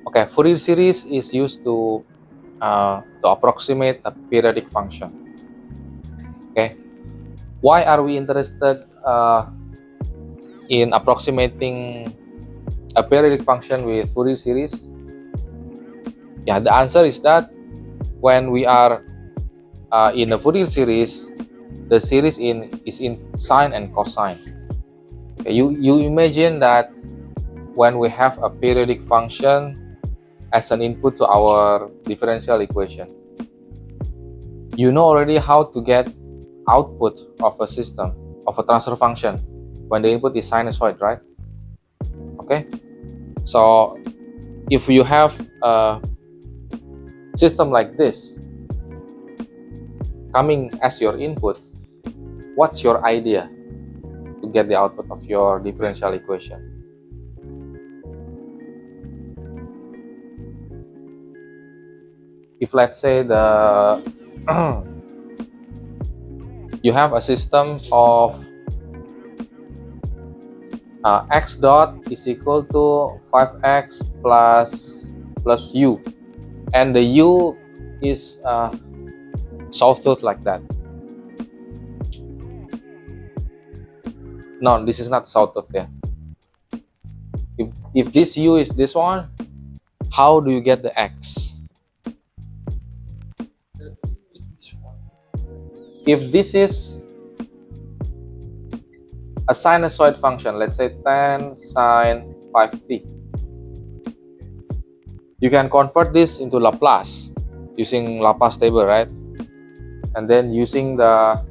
Okay, Fourier series is used to approximate a periodic function. Okay, why are we interested in approximating a periodic function with Fourier series? Yeah, the answer is that when we are in a Fourier series, the series is in sine and cosine. Okay, you imagine that when we have a periodic function as an input to our differential equation, you know already how to get output of a system, of a transfer function, when the input is sinusoid, right? Okay, so if you have a system like this coming as your input, what's your idea to get the output of your differential equation? If let's say the you have a system of x dot is equal to 5x plus u, and the u is sawtooth like that. No, this is not sawtooth. Yeah, if this u is this one, how do you get the x? If this is a sinusoid function, let's say 10 sine 5t, you can convert this into Laplace using Laplace table, right? And then using the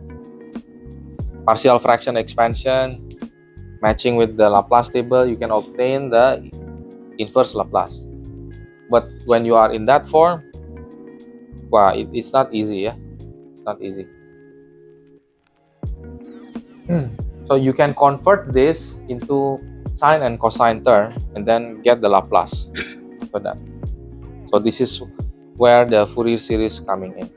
partial fraction expansion matching with the Laplace table, you can obtain the inverse Laplace. But when you are in that form, wow, it's not easy. Yeah, it's not easy. So you can convert this into sine and cosine term and then get the Laplace for that. So this is where the Fourier series coming in.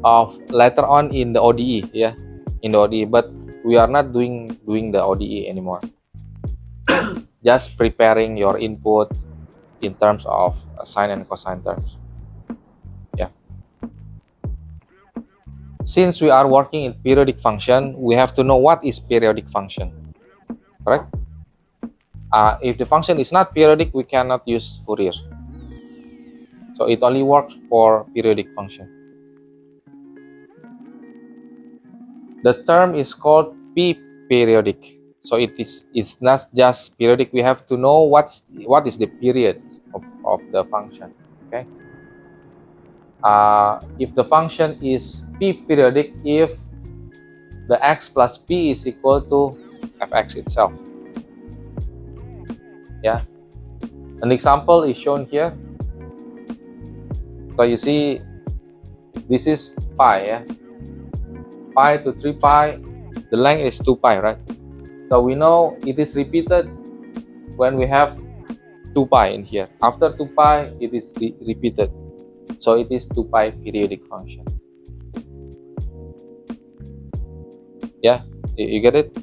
Of later on in the ODE, yeah, in the ODE, but we are not doing the ODE anymore. Just preparing your input in terms of sine and cosine terms. Yeah. Since we are working in periodic function, we have to know what is periodic function, correct? If the function is not periodic, we cannot use Fourier. So it only works for periodic function. The term is called p-periodic. So it's not just periodic. We have to know what is the period of the function. Okay. If the function is p-periodic, if the x plus p is equal to fx itself. Yeah. An example is shown here. So you see, this is pi. Yeah. Pi to 3 pi. The length is 2 pi, right? So we know it is repeated when we have 2 pi in here. After 2 pi, it is repeated. So it is 2 pi periodic function. Yeah, you get it?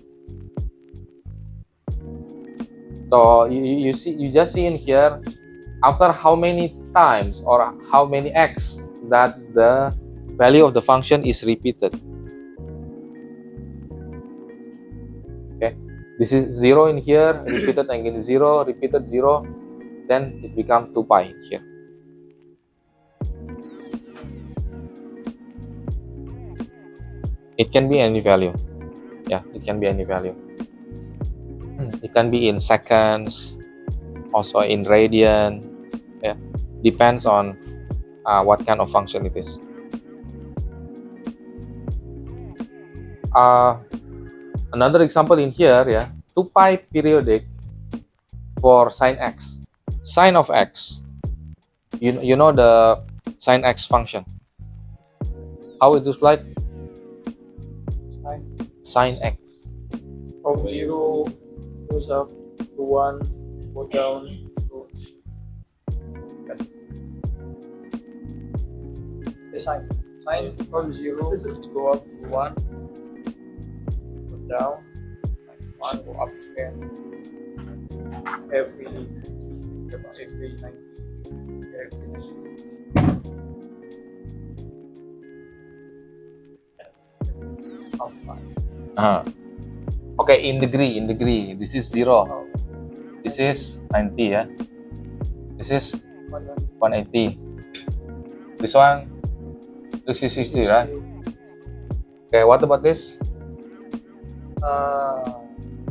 So you see, you just see in here, after how many times or how many x that the value of the function is repeated. Okay, this is 0 in here, repeated again 0, repeated 0, then it becomes 2 pi in here. It can be any value. Yeah, it can be any value. It can be in seconds, also in radian. Yeah, depends on what kind of function it is. Another example in here, yeah, 2 pi periodic for sine x. Sine of x, you know the sine x function. How it looks like? Sine x. From 0 goes up to 1, go down to the sine. Sine from 0 go up to 1, go down 1 go up to 10 every 90 every 90 half pi. Okay, in degree, this is 0. Oh, This is 90, yeah. This is 180. 180. This one, 360, right? Okay, what about this?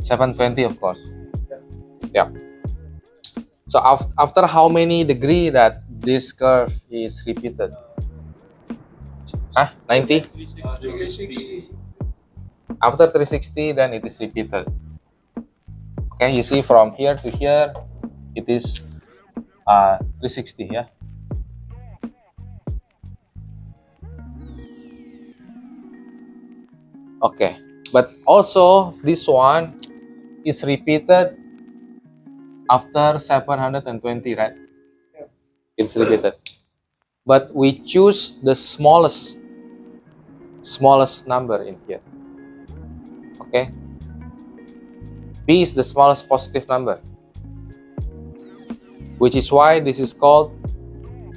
720, of course. Yeah. So after how many degree that this curve is repeated? 90? 360. After 360, then it is repeated. Okay, you see from here to here, it is 360, yeah. Okay, but also this one is repeated after 720, right? Yeah. It's repeated. But we choose the smallest number in here. Okay, B is the smallest positive number, which is why this is called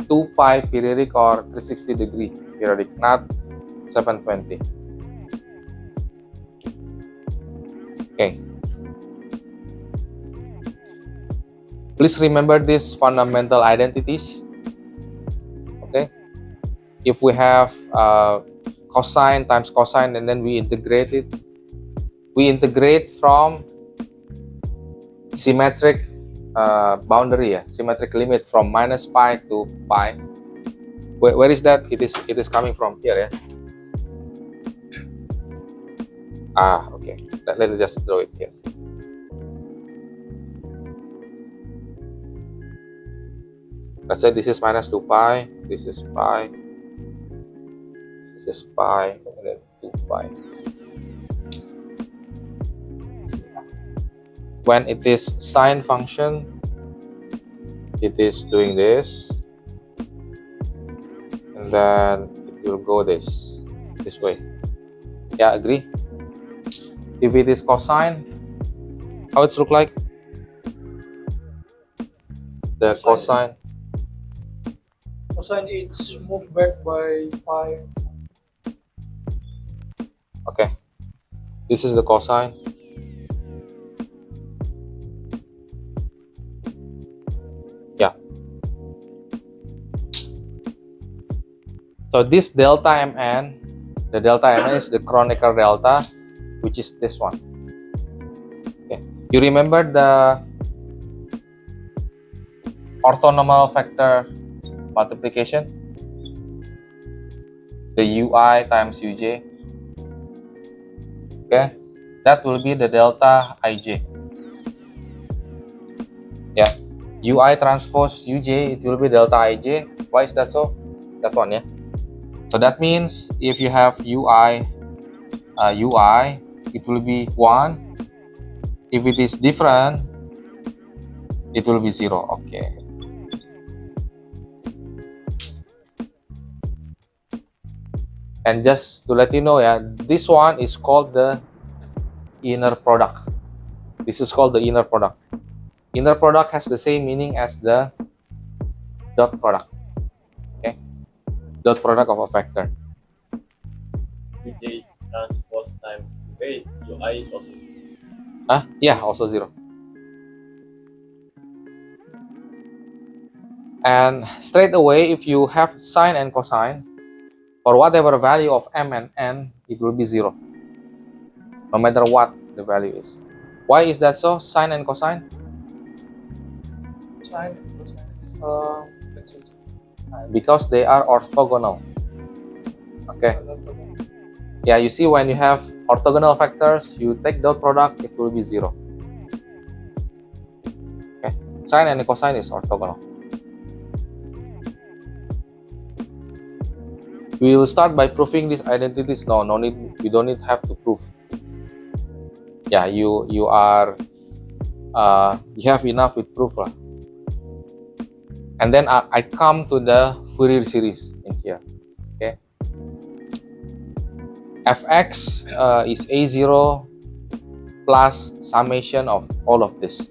2 pi periodic or 360 degree periodic, not 720. Okay. Please remember these fundamental identities. Okay. If we have cosine times cosine and then we integrate it, we integrate from symmetric boundary, symmetric limit from minus pi to pi. Where is that? It is coming from here, yeah. Okay. Let me just draw it here. Let's say this is minus 2 pi, this is pi, this is pi, and then 2 pi. When it is sine function, it is doing this, and then it will go this way. Yeah, agree? If it is cosine, how it look like? The cosine. Cosine it's moved back by pi. Okay, this is the cosine. Yeah. So this delta mn, the delta mn is the canonical delta, which is this one. Okay, you remember the orthonormal factor multiplication? The ui times uj. Okay, that will be the delta ij. Yeah, ui transpose uj, it will be delta ij. Why is that so? That one, yeah. So that means if you have ui, it will be 1. If it is different, it will be 0. Okay. And just to let you know, yeah, this one is called the inner product. This is called the inner product. Inner product has the same meaning as the dot product. Okay, dot product of a vector. Uj transpose times ui is also Yeah, also 0. And straight away, if you have sine and cosine, for whatever value of m and n, it will be 0. No matter what the value is. Why is that so? Sine and cosine? Sine and cosine. Let's see. Because they are orthogonal. Okay. Yeah, you see when you have orthogonal factors, you take dot product, it will be 0. Okay. Sine and cosine is orthogonal. We will start by proving these identities. No need. You don't need have to prove. Yeah, you are you have enough with proof lah. And then I come to the Fourier series in here. Okay, fx is a0 plus summation of all of this.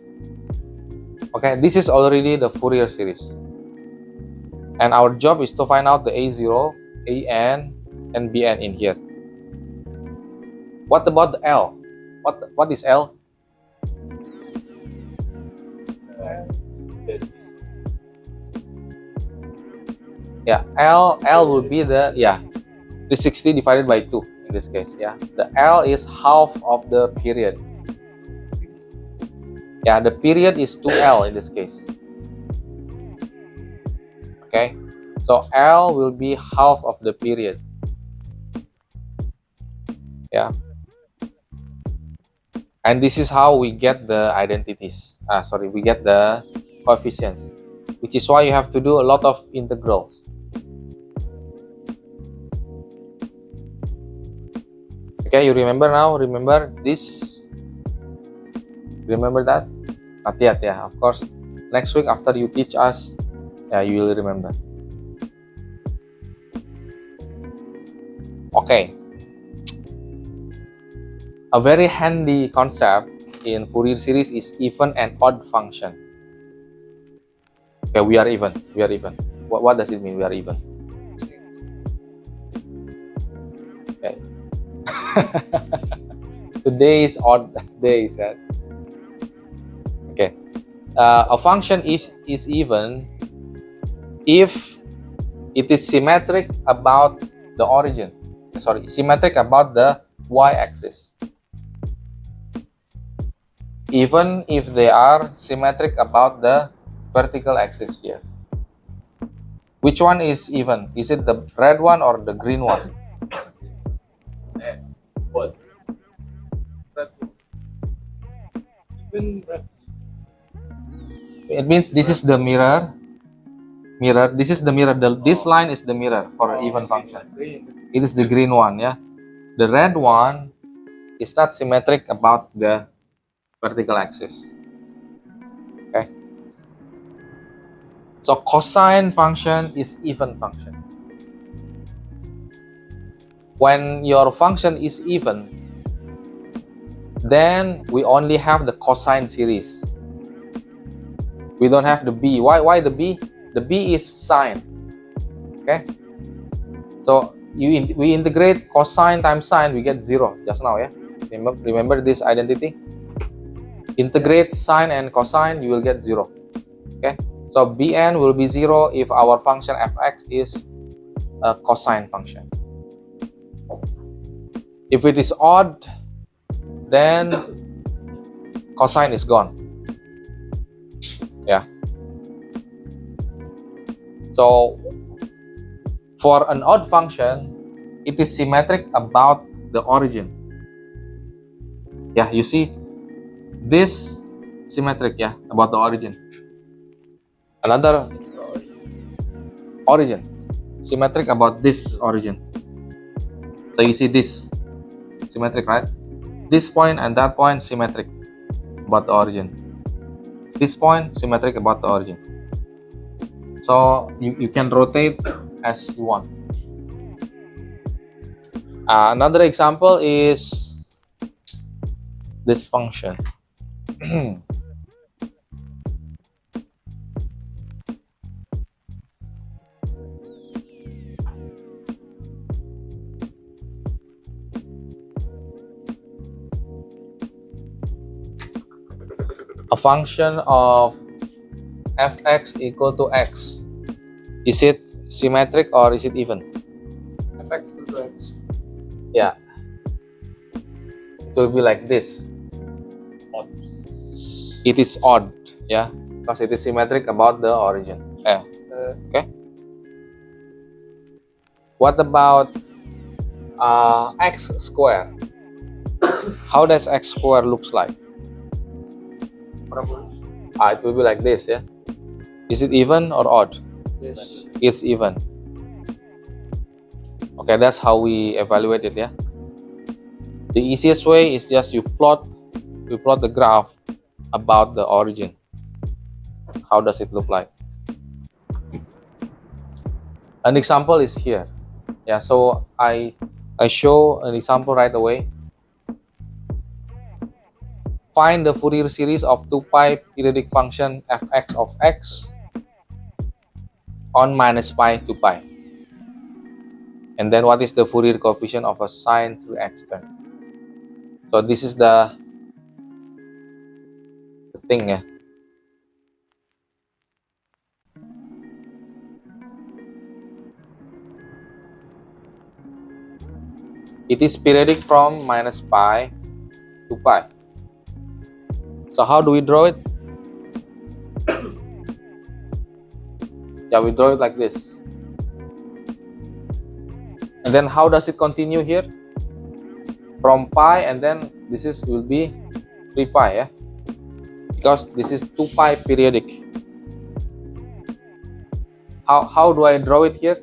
Okay, this is already the Fourier series. And our job is to find out the A0, AN, and BN in here. What about the L? What is L? Yeah, L will be the 360 divided by 2 in this case. Yeah, the L is half of the period. Yeah, the period is 2L in this case. Okay, so L will be half of the period. Yeah, and this is how we get the identities. We get the coefficients, which is why you have to do a lot of integrals. Okay, you remember now? Remember this? Remember that? Not yet, yeah, of course. Next week after you teach us, you will remember. Okay. A very handy concept in Fourier series is even and odd function. Okay, we are even. What does it mean, we are even? Okay. Today is odd day, is that? Okay. A function is even if it is symmetric about the origin. Symmetric about the y-axis. Even if they are symmetric about the vertical axis here. Which one is even? Is it the red one or the green one? What? Even red. It means this is the mirror. This is the mirror. This line is the mirror for even function. Green. It is the green one, yeah. The red one is not symmetric about the vertical axis. Okay. So cosine function is even function. When your function is even, then we only have the cosine series. We don't have the b. Why the b? The b is sine. Okay. So we integrate cosine times sine, we get 0 just now, yeah. Remember this identity? Integrate sine and cosine, you will get 0. Okay. So bn will be 0 if our function fx is a cosine function. If it is odd, then cosine is gone. Yeah. So for an odd function, it is symmetric about the origin. Yeah, you see this symmetric, yeah, about the origin. Another origin symmetric about this origin. So you see this symmetric, right? This point and that point symmetric about the origin. This point symmetric about the origin. So you can rotate as you want. Another example is this function. A function of fx equal to x. Is it symmetric or is it even? Fx equal to x. Yeah. It will be like this. Odd. It is odd, yeah, because it is symmetric about the origin. Okay. What about x square? How does x square looks like? It will be like this, yeah. Is it even or odd? Yes. It's even. Okay, that's how we evaluate it, yeah. The easiest way is just you plot the graph about the origin. How does it look like? An example is here. Yeah, so I show an example right away. Find the Fourier series of 2 pi periodic function fx of x on minus pi to pi. And then what is the Fourier coefficient of a sine 3x term? So this is the thing, yeah. It is periodic from minus pi to pi. So how do we draw it? Yeah, we draw it like this. And then how does it continue here? From pi, and then this is will be 3 pi, yeah, because this is 2 pi periodic. How do I draw it here?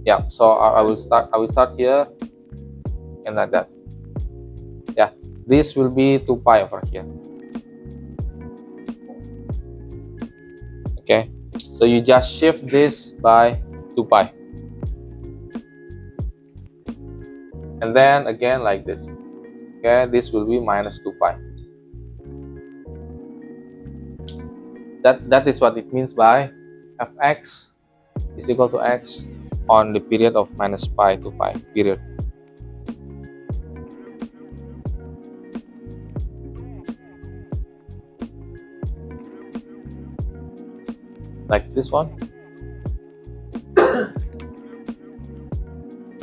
Yeah, so I will start here and like that. Yeah, this will be 2 pi over here. Okay, so you just shift this by 2 pi, and then again like this. Okay, this will be minus 2 pi. That is what it means by fx is equal to x on the period of minus pi to pi period. Like this one.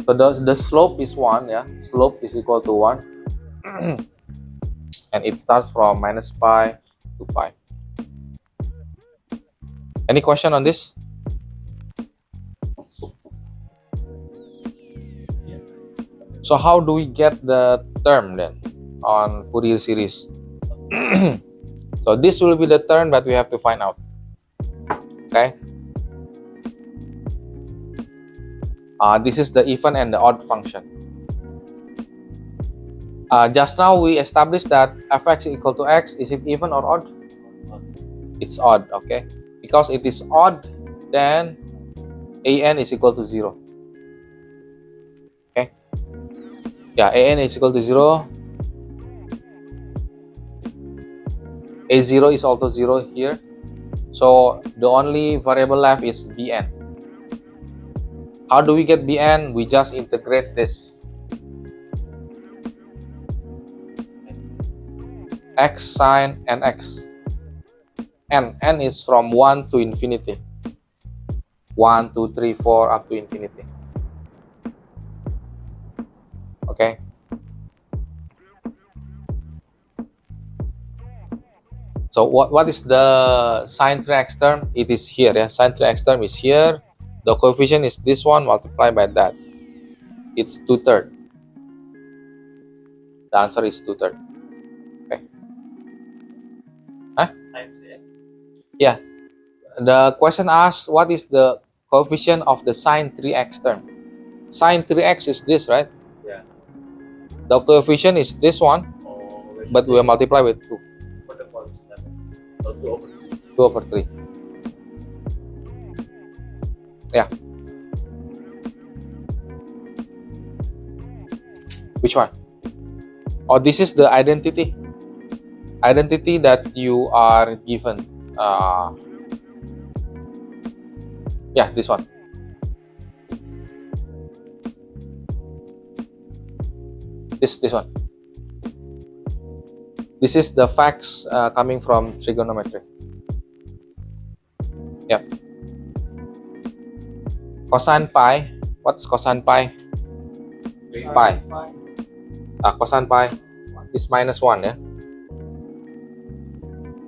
So the slope is 1, yeah, slope is equal to 1 and it starts from minus pi to pi. Any question on this? So how do we get the term then on Fourier series? So this will be the term that we have to find out. Okay. This is the even and the odd function. Just now we established that fx equal to x. Is it even or odd? It's odd, okay. Because it is odd, then an is equal to 0. Okay. Yeah, an is equal to 0. A0 is also 0 here. So the only variable left is bn. How do we get bn? We just integrate this. X sine nx. N is from 1 to infinity. 1, 2, 3, 4 up to infinity. Okay. So what is the sine 3x term? It is here, yeah. Sine 3x term is here. The coefficient is this one multiplied by that. It's 2/3. The answer is 2/3. Okay. Huh? Yeah. The question asks what is the coefficient of the sine 3x term? Sine 3x is this, right? Yeah. The coefficient is this one, but we multiply with 2. For the constant. So 2 over 3. 2 over 3. Yeah. Which one? Oh, this is the identity. Identity that you are given. Yeah, this one. This one. This is the facts coming from trigonometry. Yep. Cosine pi. What's cosine pi? Pi. Cosine pi is minus 1, yeah.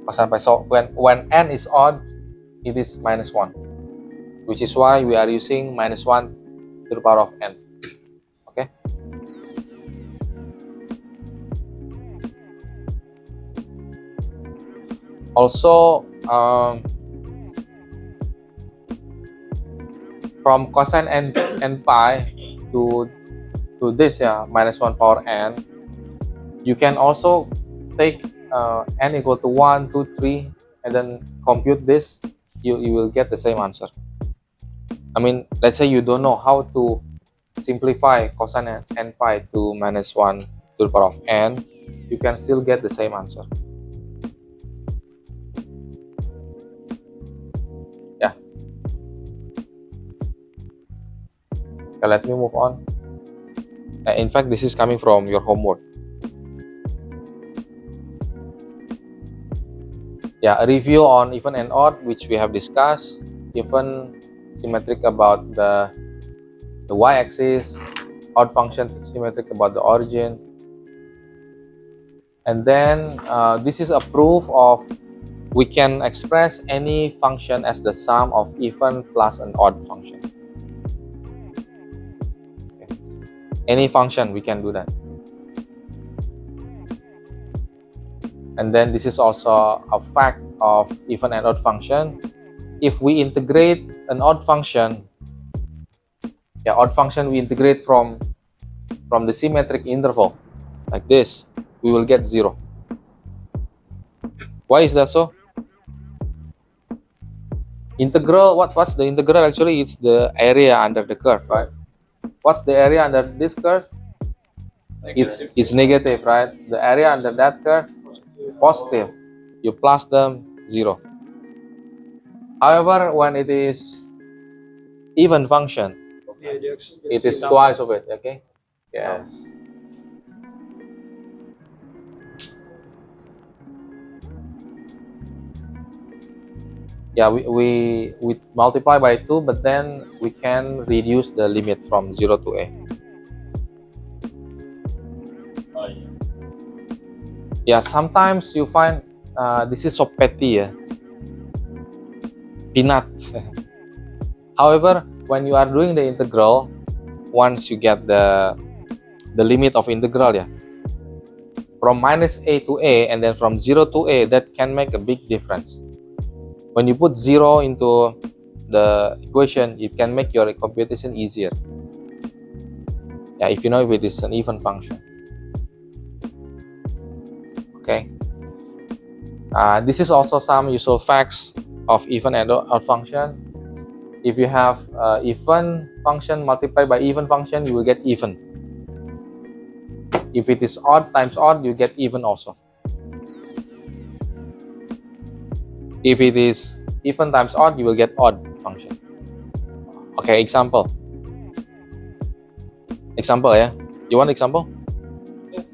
Cosine pi. So when n is odd, it is minus 1, which is why we are using minus 1 to the power of n. Okay. Also, from cosine n pi to this, yeah, minus 1 power n, you can also take n equal to 1, 2, 3, and then compute this. You will get the same answer. I mean, let's say you don't know how to simplify cosine n pi to minus 1 to the power of n, you can still get the same answer. Yeah. Okay, let me move on. In fact, this is coming from your homework. Yeah, a review on even and odd, which we have discussed. Even symmetric about the y-axis, odd function symmetric about the origin. And then this is a proof of we can express any function as the sum of even plus an odd function. Okay. Any function, we can do that. And then this is also a fact of even and odd function. If we integrate an odd function, we integrate from the symmetric interval like this, we will get 0. Why is that so? Integral, what's the integral? Actually, it's the area under the curve, right? What's the area under this curve? It's negative, right? The area under that curve, positive. You plus them, 0. However, when it is even function, it is twice of it, okay? Yes. Yeah, we multiply by 2, but then we can reduce the limit from 0 to a. Oh, yeah. Yeah, sometimes you find this is so petty, peanut. However, when you are doing the integral, once you get the limit of integral, from minus a to a, and then from 0 to a, that can make a big difference. When you put 0 into the equation, it can make your computation easier. Yeah, if you know if it is an even function. Okay. This is also some useful facts of even and odd function. If you have even function multiplied by even function, you will get even. If it is odd times odd, you get even also. If it is even times odd, you will get odd function. Okay, example. Example, yeah? You want example? Yes.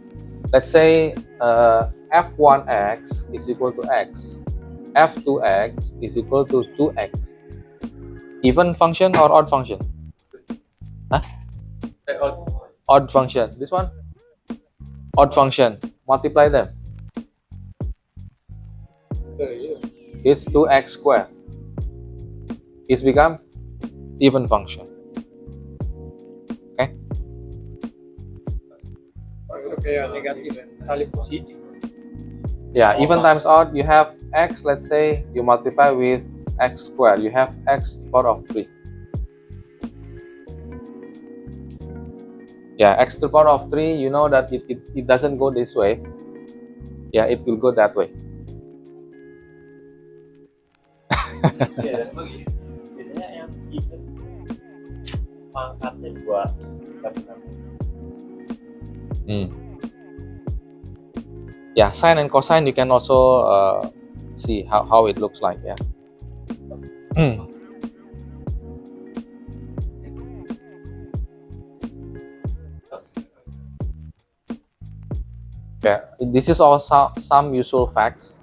Let's say f1x is equal to x. f2x is equal to 2x. Even function or odd function? Huh? Odd function. This one? Odd function. Multiply them. It's 2x squared. It's become even function. Okay? Yeah, even times odd, you have x, let's say you multiply with x squared, you have x to the power of 3. Yeah, x to the power of 3, you know that it doesn't go this way. Yeah, it will go that way. Iya, dan begini. Biasanya yang even pangkatnya 2 tapi Yeah, sine and cosine you can also see how it looks like. Yeah. Yeah, this is also some useful facts.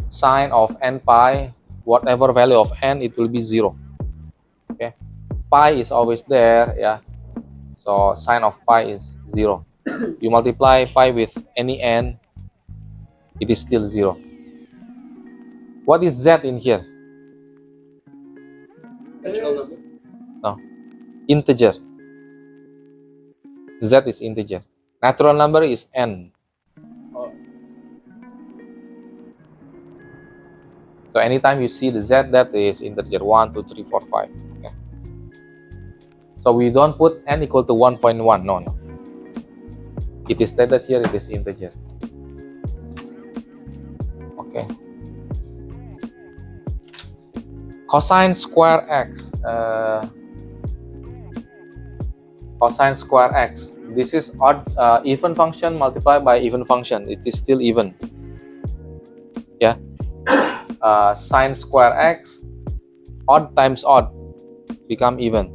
Sine of n pi, whatever value of n, it will be 0. Okay, pi is always there. Yeah, so sine of pi is 0. You multiply pi with any n, it is still 0. What is z in here? No, integer. Z is integer. Natural number is n. So anytime you see the z, that is integer 1, 2, 3, 4, 5. Okay. So we don't put n equal to 1.1. No. It is stated here, it is integer. Okay. Cosine square x. Cosine square x. this is odd even function multiplied by even function. It is still even. Yeah. Sine square x, odd times odd become even,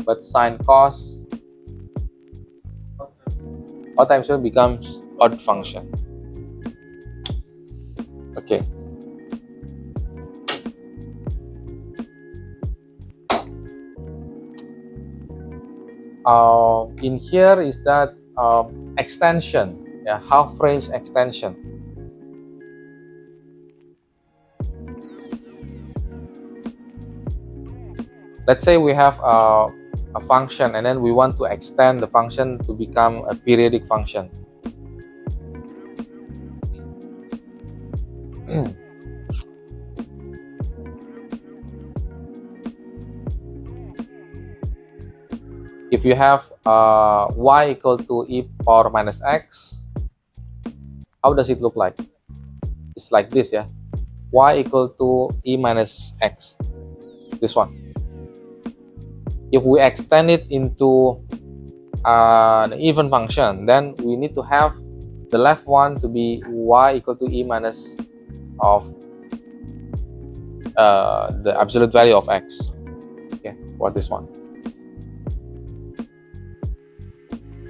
but sine cos odd times odd becomes odd function. Okay. In here is that extension, yeah, half range extension. Let's say we have a function and then we want to extend the function to become a periodic function. If you have y equal to e power minus x, how does it look like? It's like this, yeah. Y equal to e minus x, this one. If we extend it into an even function, then we need to have the left one to be y equal to e minus of the absolute value of x. Okay, for this one.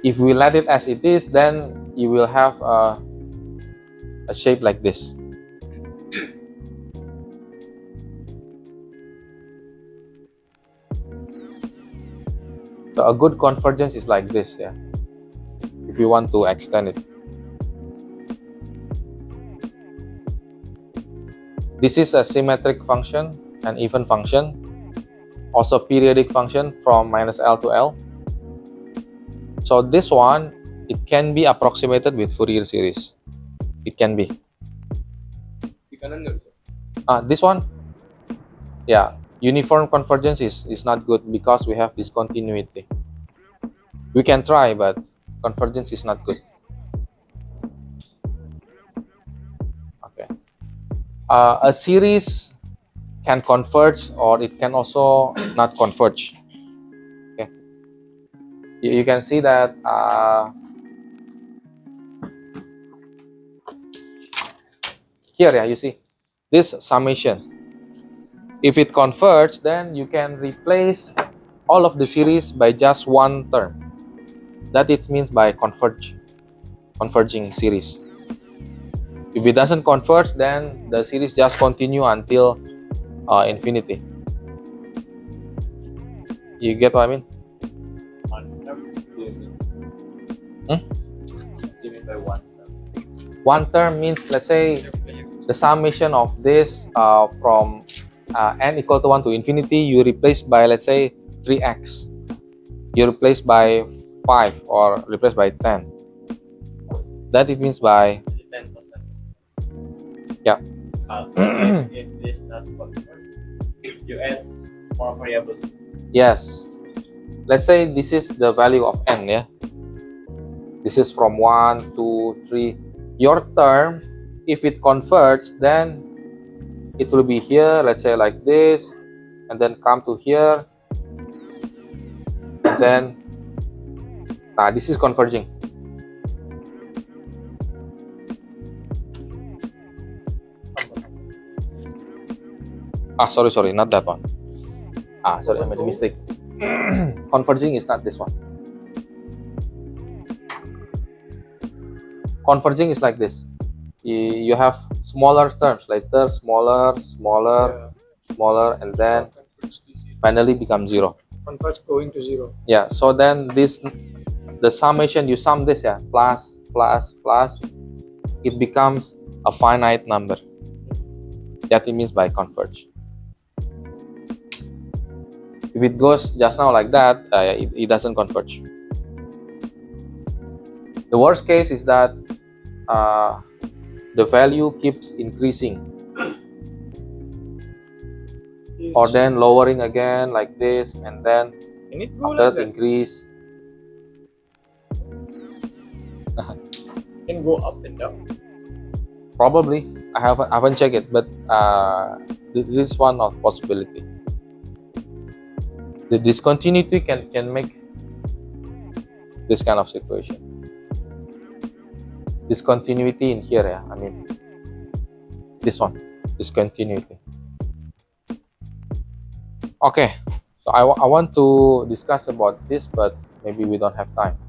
If we let it as it is, then you will have a shape like this. So a good convergence is like this, yeah. If you want to extend it. This is a symmetric function, an even function, also periodic function from minus L to L. So this one, it can be approximated with Fourier series. It can be. Di kanan nggak bisa. This one, yeah, uniform convergence is not good because we have discontinuity. We can try, but convergence is not good. Okay. A series can converge or it can also not converge. Okay. You can see that here, yeah, you see this summation. If it converges, then you can replace all of the series by just one term. That it means by converging series. If it doesn't converge, then the series just continue until infinity. You get what I mean? One term. You mean by one term? One term means, let's say, the summation of this from n equal to 1 to infinity, you replace by, let's say, 3x. You replace by 5 or replace by 10. That it means by 10%. Yeah. If this not convert, you add more variables. Yes. Let's say this is the value of n, yeah. This is from 1, 2, 3. Your term, if it converts, then it will be here, let's say like this, and then come to here, and then this is converging. Sorry, not that one. Sorry, I made a mistake. Converging is not this one. Converging is like this. You have smaller terms, later smaller, smaller, and then Converge to zero. finally become 0. Converge going to 0. Yeah, so then the summation, you sum this, yeah, plus, it becomes a finite number. That it means by converge. If it goes just now like that, it doesn't converge. The worst case is that the value keeps increasing or then lowering again like this, and then Can it go after like that that? increase. Can go up and down. Probably, I haven't checked it, but this is one of possibility. The discontinuity can make this kind of situation. Discontinuity in here, yeah. I mean, this one, discontinuity. Okay, so I want to discuss about this, but maybe we don't have time.